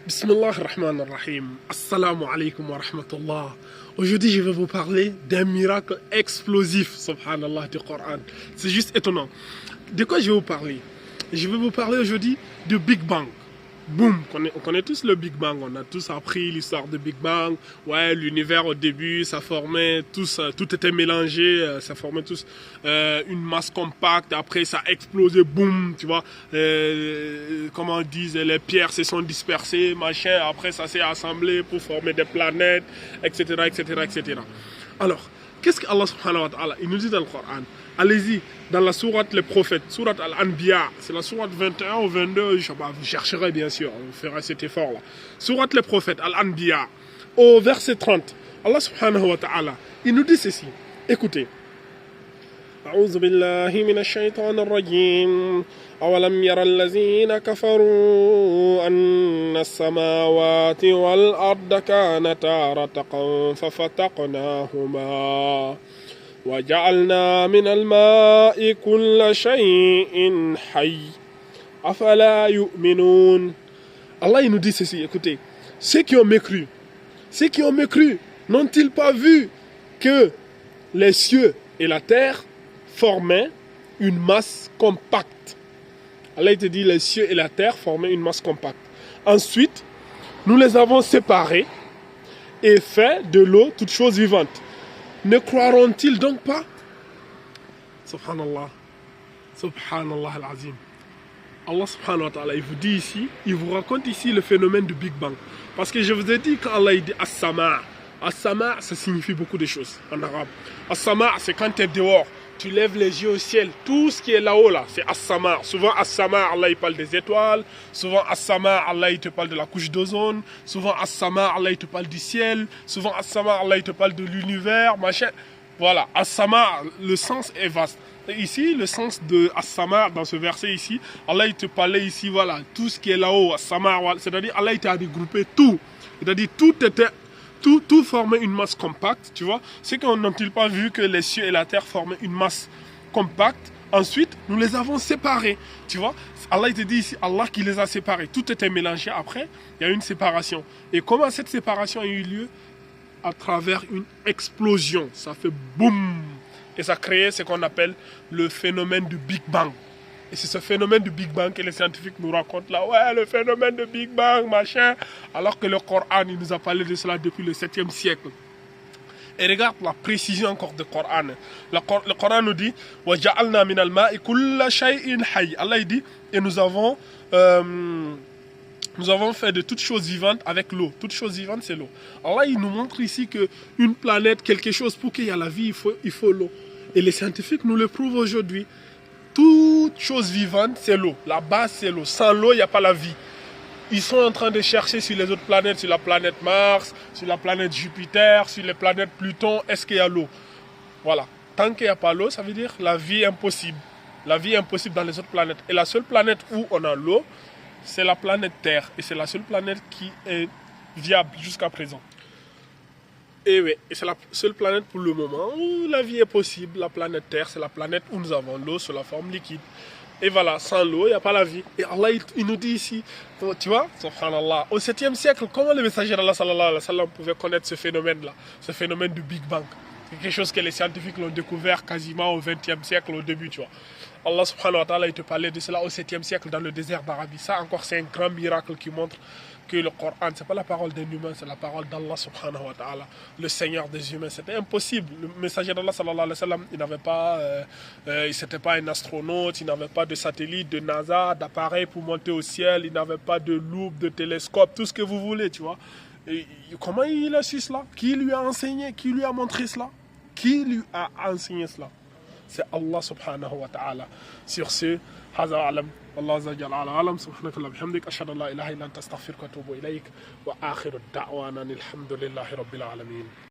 Bismillah ar-Rahman ar-Rahim. Assalamu alaikum wa rahmatullah. Aujourd'hui, je vais vous parler d'un miracle explosif, subhanallah, du Coran. C'est juste étonnant. De quoi je vais vous parler? Je vais vous parler aujourd'hui du Big Bang. Boum, on connaît tous le Big Bang, on a tous appris l'histoire du Big Bang. Ouais, l'univers au début, ça formait tous, tout était mélangé, ça formait tous une masse compacte. Après, ça a explosé, boum, tu vois. Comment on dit, les pierres se sont dispersées, machin. Après, ça s'est assemblé pour former des planètes, etc., etc., etc. Alors, qu'est-ce qu'Allah subhanahu wa ta'ala, il nous dit dans le Coran? Allez-y, dans la sourate Les Prophètes, sourate Al-Anbiya, c'est la sourate 21 ou 22, je sais pas, vous chercherez bien sûr, vous ferez cet effort-là. Sourate Les Prophètes, Al-Anbiya, au verset 30, Allah subhanahu wa ta'ala, il nous dit ceci, écoutez. أعوذ بالله من الشيطان الرجيم أولم يرى الذين كفروا أن السماوات والأرض كانتا رتقا ففتقناهما وجعلنا من الماء كل شيء حي أفلا يؤمنون. Allah il nous dit ceci, écoutez, ceux qui ont mécru n'ont-ils pas vu que les cieux et la terre formaient une masse compacte? Allah il te dit les cieux et la terre formaient une masse compacte. Ensuite, nous les avons séparés et fait de l'eau toute chose vivante. Ne croiront-ils donc pas? Subhanallah. Subhanallah al-Azim. Allah subhanahu wa ta'ala, il vous dit ici, il vous raconte ici le phénomène du Big Bang. Parce que je vous ai dit, quand Allah il dit As-Sama', As-Sama', ça signifie beaucoup de choses en arabe. As-Sama', c'est quand tu es dehors, tu lèves les yeux au ciel, tout ce qui est là-haut, là, c'est As-Sama'. Souvent, As-Sama', Allah il parle des étoiles. Souvent, As-Sama', Allah il te parle de la couche d'ozone. Souvent, As-Sama', Allah il te parle du ciel. Souvent, As-Sama', Allah il te parle de l'univers, machin. Voilà, As-Sama', le sens est vaste. Ici, le sens de As-Sama', dans ce verset ici, Allah il te parlait ici, voilà, tout ce qui est là-haut, As-Sama', c'est-à-dire Allah il t'a regroupé tout. C'est-à-dire tout formait une masse compacte, tu vois. C'est qu'on n'a-t-il pas vu que les cieux et la terre formaient une masse compacte? Ensuite, nous les avons séparés, tu vois. Allah il te dit ici, Allah qui les a séparés. Tout était mélangé. Après, il y a eu une séparation. Et comment cette séparation a eu lieu? À travers une explosion. Ça fait boum. Et ça a créé ce qu'on appelle le phénomène du Big Bang. Et c'est ce phénomène du Big Bang que les scientifiques nous racontent là. Ouais, le phénomène du Big Bang, machin. Alors que le Coran, il nous a parlé de cela depuis le 7e siècle. Et regarde la précision encore du Coran. Le Coran nous dit وَجَعَلْنَا مِنَ الْمَاءِ كُلَّ شَيْءٍ حَيٍّ. Allah il dit, et nous avons fait de toutes choses vivantes avec l'eau. Toute chose vivante, c'est l'eau. Allah il nous montre ici qu'une planète, quelque chose, pour qu'il y ait la vie, il faut l'eau. Et les scientifiques nous le prouvent aujourd'hui. Toute chose vivante, c'est l'eau. La base, c'est l'eau. Sans l'eau, il n'y a pas la vie. Ils sont en train de chercher sur les autres planètes, sur la planète Mars, sur la planète Jupiter, sur les planètes Pluton, est-ce qu'il y a l'eau? Voilà. Tant qu'il n'y a pas l'eau, ça veut dire la vie est impossible. La vie est impossible dans les autres planètes. Et la seule planète où on a l'eau, c'est la planète Terre. Et c'est la seule planète qui est viable jusqu'à présent. Et oui, c'est la seule planète pour le moment où la vie est possible. La planète Terre, c'est la planète où nous avons l'eau sous la forme liquide. Et voilà, sans l'eau, il n'y a pas la vie. Et Allah, il nous dit ici, tu vois, subhanallah, au 7e siècle, comment le messager d'Allah sallallahu alayhi wa sallam pouvait connaître ce phénomène-là, ce phénomène du Big Bang? C'est quelque chose que les scientifiques l'ont découvert quasiment au 20e siècle, au début, tu vois. Allah subhanahu wa ta'ala, il te parlait de cela au 7e siècle dans le désert d'Arabie. Ça encore, c'est un grand miracle qui montre que le Coran, ce n'est pas la parole d'un humain, c'est la parole d'Allah subhanahu wa ta'ala, le Seigneur des humains. C'était impossible. Le messager d'Allah sallallahu alayhi wa sallam, il n'avait pas, c'était pas un astronaute, il n'avait pas de satellite, de NASA, d'appareil pour monter au ciel, il n'avait pas de loupe, de télescope, tout ce que vous voulez, tu vois. Et comment il a su cela? Qui lui a enseigné? Qui lui a montré cela? Qui lui a enseigné cela? C'est Allah subhanahu wa ta'ala. Sur ce, هذا أعلم والله عز وجل على أعلم سبحانك اللهم وبحمدك أشهد أن لا إله إلا أنت أستغفرك وأتوب إليك وآخر الدعوانا الحمد لله رب العالمين.